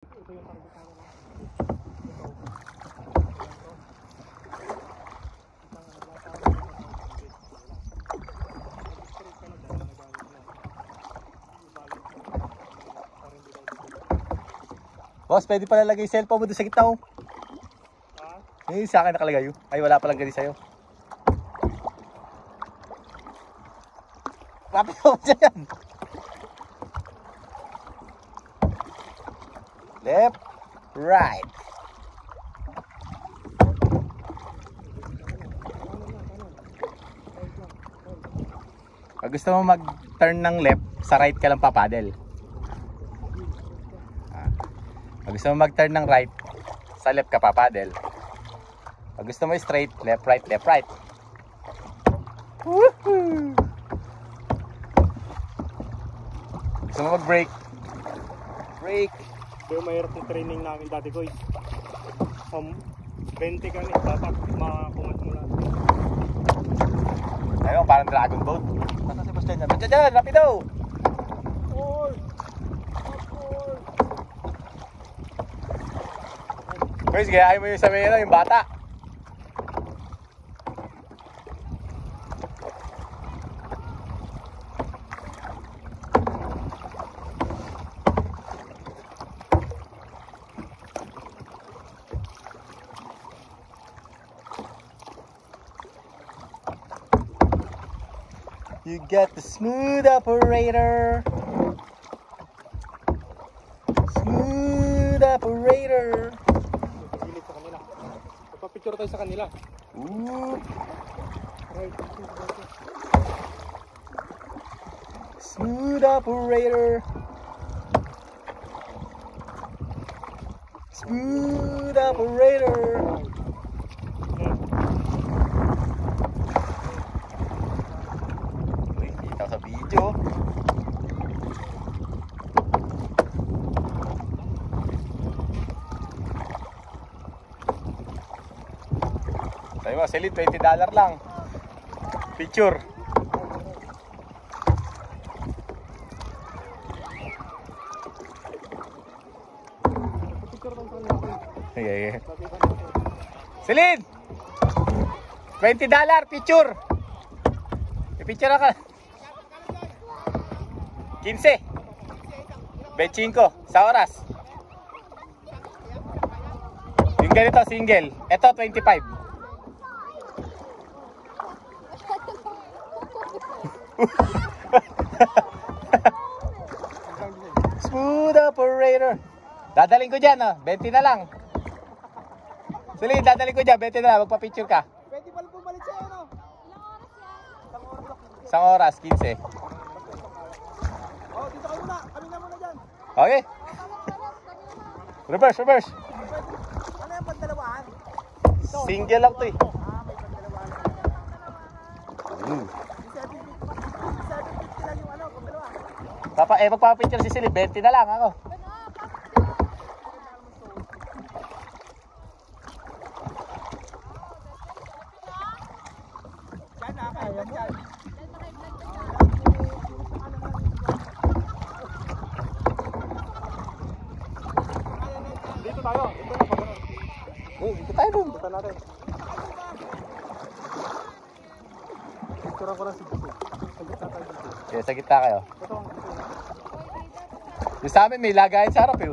Ito yung target namin. Boss, pwede pala lagay yung cellphone mo doon sa gitna oh. Ha? Eh, sa akin nakalagay oh. Ay, wala palang gani sa'yo. Rapid mo dyan. Left, right. Pag gusto mo mag-turn ng left, sa right ka lang papadel. Pag gusto mo mag-turn ng right, sa left ka papadel. Pag gusto mo straight, left, right, left, right. Woohoo! Gusto mo mag-brake, brake. Ito yung mahirap na training namin dati ko. 20 ka na, dapat makakumat mo lang. Ayun, parang dragon boat. Nasa si Boss Jen. Dyan, rapido! Guys, gayahin mo yung sabihin na, yung bata. You got the smooth operator. Smooth operator. Pagilid sa kanila. Magpapicture tayo sa kanila. Ooh. Right. Smooth operator. Smooth operator. Uy, kita sa video. Sabi mo, Celine, $20 lang. Picture. Picture tayo sa kanila. Okay. Celine! $20 picture. I-picture ka. 15. 25 sa oras. Yung ganito single. Ito 25. Smooth operator. Dadaling ko dyan, oh. 20 na lang. Celine, dadaling ko dyan, 20 na lang. Magpa-picture ka. Pwede pala bumalik sa'yo, no? Isang oras, 15. Oh, dito kayo muna. Kami na muna dyan. Okay. Reverse, reverse. Ano yung pandalawahan? Single lang to eh. May pandalawahan. 750 lang yung ano, pandalawa. Magpapicture si Celine, 20 na lang ako. Dyan, nakakailan dyan. Dito tayo. Dito na pag Dito tayo dun. Dito natin. Picturean ko lang si Gusto. Sa gitna tayo dito. Okay, sa gitna kayo. Ito ang Yung sa amin may lagayan sa harap eh.